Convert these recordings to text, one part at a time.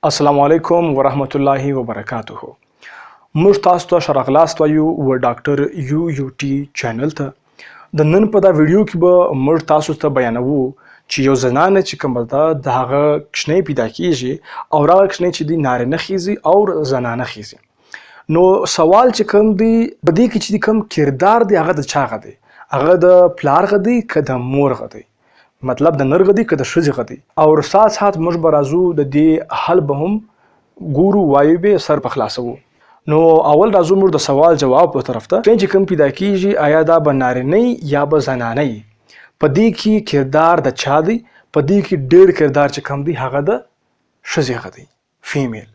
السلام علیکم ورحمت الله وبرکاته. موږ تاسو ته شرغلاست وایو و ډاکټر یو ټي چینل ته. د نن په دا ویډیو کې به موږ تاسو ته بیانوو چې یو زنانه چې کومه ده د هغه کشنۍ پیدا کیږي او هغه کشنۍ چې دی نارینه خیزي او زنانه خیزي. نو سوال چې کوم دی په دې کې چې کوم کردار دی هغه د چا غ دی؟ هغه د پلار غ دی که د مور غ دی؟ مطلب د نر غ دی که د ښځې غ دی؟ او سات سات موږ به راځو د دې حل به هم ګورو وایو به سر په خلاصو. نو اول راځو موږ د سوال جواب په طرف ته. چې کوم پیدا کیږي آیا دا به نارینه یا به زنانه وي؟ په دې کې کردار د چا دی؟ په دې کې ډېر کردار چې کوم دی هغه د ښځې غ دی، فیمیل،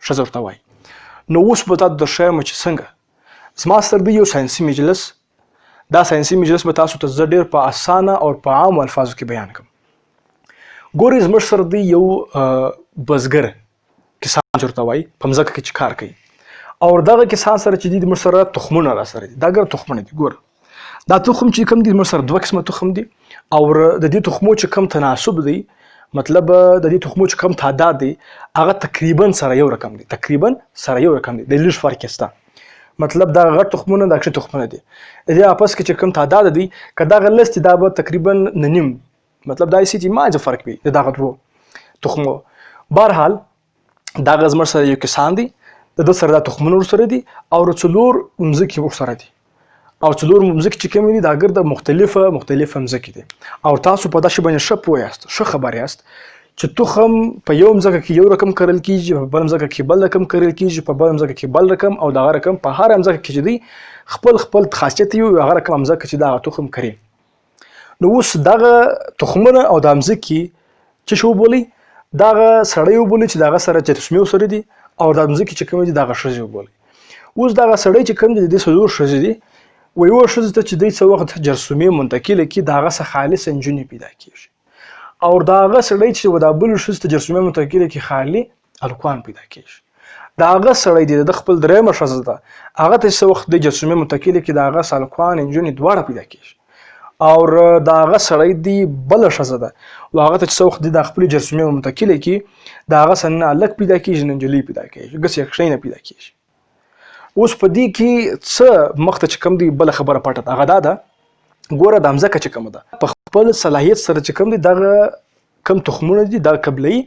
ښځه ورته وایي. نو اوس به تاسو د ښیم چې څنګه زما سره دی یو ساینسي مجلس. دا ساینسي مجلس به تاسو ته زه ډېر په اسانه او په عامو الفاظو کې بیان کوم. ګورئ زموږ سره دی یو بزګر، کسان چې ورته وایي، په مځکه کې چې کار کوي. او دغه کسان سره چې دي زموږ سره تخمونه راسره دي. دا ګوره تخمونه دي. ګوره دا تخم چې کوم دي زموږ سره دوه قسمه تخم دي. او د دې تخمو چې کوم تناسب دی، مطلب د دې تخمو چې کوم تعداد دی هغه تقریبا سره یو رقم دی. تقریبا سره یو رقم دی. د لږ فرق شته. مطلب دا غټ تخمونه دا کښې تخمونه دي. د دې اپس کې چې کوم تعداد دی که دغه لست دا به تقریبا نیم، مطلب دا یې چې ماجه فرق وي د دغه دوه تخمو. بهرحال دغه زموږ سره یو کسان دي، د ده سره دا تخمونه ورسره دي او څلور مځکې ورسره دي. او څلور مځکې چې کومې دي دا ګرده مختلفه مځکې دي. او تاسو په دا شي باندې ښه پوه یاست، ښه خبر یاست چې تخم په یو مځکه کې یو رقم کرل کیږي، په بل مځکه کې بل رقم کرل کیږي، په بل مځکه کې بل رقم، او دغه رقم په هر مځکه کې چې دی خپل خپل خاصیت وي هغه رقم مځکه چې دغه تخم کري. نو اوس دغه تخمونه او د مځکې چې شو بولی دغه سړی وبولي چې دغه سره جسمي سره دي، او د مځکې چې کوم دي دغه ښځې وبولي. اوس دغه سړی چې کوم دي د څلور ښځې دي، و یوه ښځې ته چې دی څه وخت جرثومې منتقله کړي د هغه څخه خالص نجونې پیدا کیږي. او د هغه سړی چې د بلې ښځې ته جرثومې منتقله کړي خالي هلکان پیدا کیږي. د هغه سړی دی د خپل درېیمه ښځه ده هغه ته څه وخت د جرثومې منتقله کړي د هغه هلکان نجونې دواړه پیدا کیږي. او د هغه سړی دی بله ښځه ده و هغه ته چې څه وخت د خپلې جرثومې منتقله کړي د هغه څه نه هلک پیدا کیږي نه نجلۍ پیدا کیږي، ګس یې کښینه پیدا کیږي. اوس په دې کې څه مخته چې کوم دی بله خبره پټه ده هغه دا ده، ګوره دا مځکه چې کومه ده په خپل صلاحیت سره چې کوم دی دغه کم تخمونه دي دا قبلوي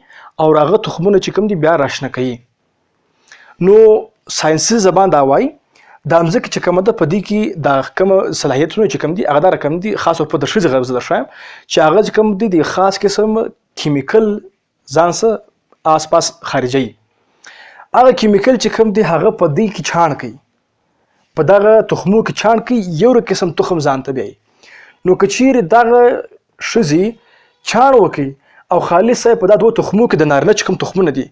او هغه تخمونه چې کوم دي بیا راشنه کوي. نو ساینسي زبان دا وایي دا مځکه چې کومه ده په دې کې دا کوم صلاحیتونه چې کوم دي هغه دا رقم دي، خاص په د ښځې غرض درښایم چې هغه چې کوم دي د خاص قسم کیمیکل ځان سره آس پاس خارجوي. هغه کیمیکل چې کوم دی هغه په دې کې چاڼ کوي، په دغه تخمو کې چاڼ کوي، یو قسم تخم ځان ته بیایي. نو که چیرې دغه ښځې چاڼ وکړي او خالص په دا دوه تخمو کې د نارینه چې کوم تخمونه دي،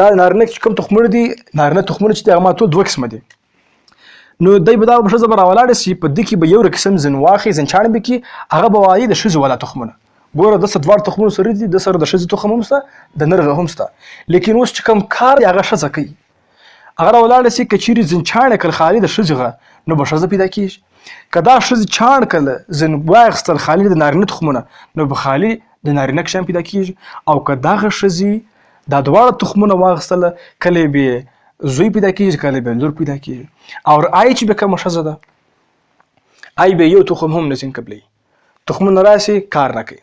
دا نارینه چې کوم تخمونه دي، نارینه تخمونه چې دي هغه ما ټول دوه قسمه دي. نو دی به دا ښځه به راولاړه سي په دې کې به یو قسم ځین واخلي، ځین چاڼ به کړي، هغه به وایي د ښځې والا تخمونه. ګوره د سره دواړه تخمونه سره دي، د سره د ښځې تخم هم شته، د نر هم شته. لیکن اوس چې کوم کار دی هغه ښځه کوي. هغه راولاړه سي که چیرې ځین چاڼ کړل خالي د ښځې غه نو به ښځه پیدا کیږي. که دا ښځې چاڼ کړل ځین واخیستل خالي د نارینه تخمونه نو به خالي د نارینه کشیان پیدا کیږي. او که دغه ښځې دا دواړه تخمونه واخیستله کله به زوی پیدا کیږي کله به لور پیدا کیږي. او آی چې به کومه ښځه ده آی به یو تخم هم نسین قبلوي، تخمونه راسي کار نه کوي.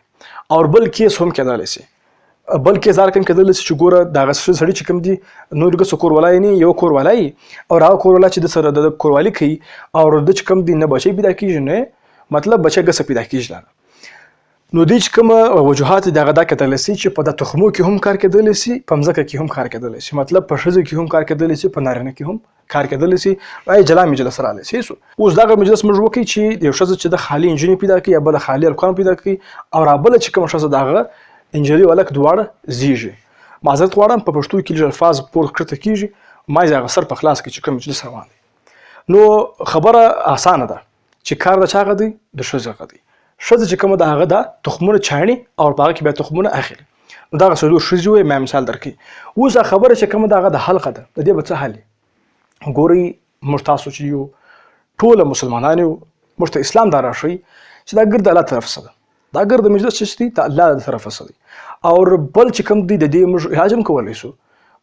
او بل کیس هم کېدلی سي، بل کیس دا رقم کېدلی سي چې ګوره دغه سړي چې کوم دي نور ګڅه کوروالی نه یو کوروالی او هغه کوروالی چې د سره د کوروالي کوي او د چې کوم دي نه بچی پیدا کیږي، نه مطلب بچی ګڅه پیدا کیږي. نو دې چې کومه وجوهات دغه دا کېدلی سي چې په د تخمو کې هم کار کېدلی سي، په مځکه کې هم کار کېدلی سي، مطلب په ښځو کې هم کار کېدلی سي، په نارینه کې هم کار کېدلی سي. وایي جلا مجلس راغلی سي. اوس دغه مجلس موږ وکړي چې یو ښځه چې د خالي نجونې پیدا کړي یا بله خالي هلکان پیدا کړي او رابله چې کومه ښځه د هغه نجلۍ او هلک دواړه زیږي. معذرت غواړم په پښتو کې لږ الفاظ پورته کښته کېږي، ما یې هغه سر په خلاص کړي چې کوم مجلس روان دی. نو خبره اسانه ده چې کار د چا غه دی؟ د ښځې غه دی. ښځه چې کومه ده هغه دا تخمونه چاڼي او په هغه کې بیا تخمونه اخلي. نو دغه څلور ښځې وایي، ما مثال درکړي. اوس دا خبره چې کومه ده هغه د حلقه ده، د دې به څه حل وي؟ ګورئ موږ تاسو چې یو ټوله مسلمانان یو، موږ ته اسلام دا راښیي چې دا ګرد الله طرف څخه ده، دا ګرد مجلس چې دی د الله د طرفه څخه دی. او بل چې کوم دی د دې موږ علاج هم کولی شو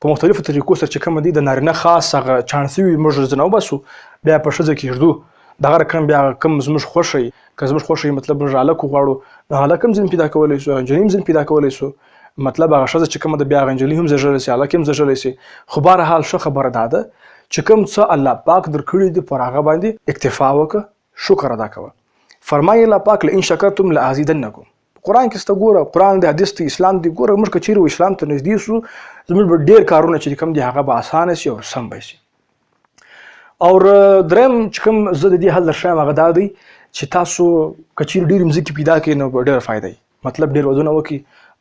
په مختلفو طریقو سره چې کوم دي د نارینه خاص هغه چانسوي موږ ځنه وباسو بیا په ښځه کې ږدو دغه رقم بیا کوم زموږ خوښ وي که زموږ خوښ وي مطلب موږ هلک وغواړو نو هلک هم ځین پیدا کولی شو نجلۍ هم ځین پیدا کولی شو مطلب هغه ښځه چې کومه ده بیا هغه نجلۍ هم زیږولی شي هلک هم زیږولی شي خو بهرحال ښه خبره دا ده چې کوم څه الله پاک درکړي دي پر هغه باندې اکتفا وکړه شکر ادا کوه فرمایي الله پاک لئن شکرتم لازیدنکم قرآن کې سته ګوره قرآن دی حدیث دی اسلام دی ګوره موږ که چیرې اسلام ته نږدې شو زموږ به ډېر کارونه چې کوم دي هغه به اسانه شي او سم به شي او دریم چې کوم زه د دې حل درښیم هغه دا دی چې تاسو که چیرې ډېرې مځکې پیدا کړئ نو به ډېره فایده وي مطلب ډېر ودونه وکړي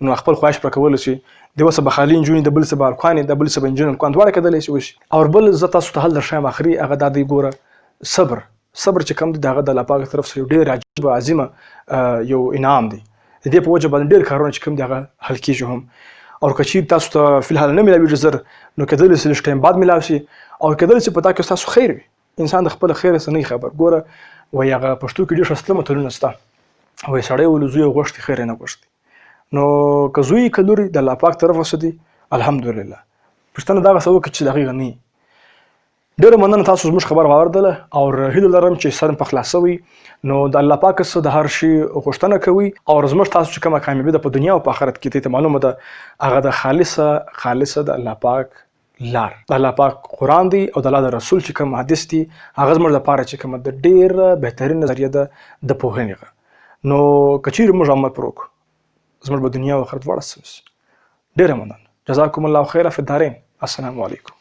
نو خپل خواهش پوره کولی شي د یوه څه به خالي نجونې د بل څه به هلکانې د بل څه به نجونې هلکان دواړه کېدلی شي وشي او بل زه تاسو ته حل درښیم اخري هغه دا دی ګوره صبر چې کوم دی د هغه د الله پاک طرف سره ډېر عجیب عظیمه یو انعام دی د دې په وجه باندې ډېر کارونه چې کوم دي هغه حل کېږي هم او که چیرې تاسو ته فلحال نه میلاویږي زر نو کېدلی شي لږ ټایم بعد میلاو شي او کېدلی شي په تا کې ستاسو خیر وي انسان د خپله خیره څه نه خبر ګوره وایي هغه پښتو کې ډېر ښایسته متلونه شته وایي سړی ولې زوی غوښتي خیر یې نه غوښتي نو که زوی که لورې د الله پاک طرفه څه دي الحمدلله پوښتنه دغه څه وکړه چې د هغې نه ډېره مننه تاسو زموږ خبر واوردله او هیله لرم چې سر په خلاصه وي نو د الله پاک څخه د هر شي غوښتنه کوي او زموږ تاسو چې کومه کامیابي ده په دنیا او په آخرت کې ته معلومه ده هغه د خالصه د الله پاک لار د الله پاک قرآن دی او د الله د رسول چې کوم حدیث دی هغه زموږ لپاره چې کومه د ډېر بهترین نظریه ده د پوهنې نو که چیرې موږ عمل پرې وکړو زموږ به دنیا او آخرت دواړه سم شي ډېره مننه جزاکم الله خیره فی الدارین السلام علیکم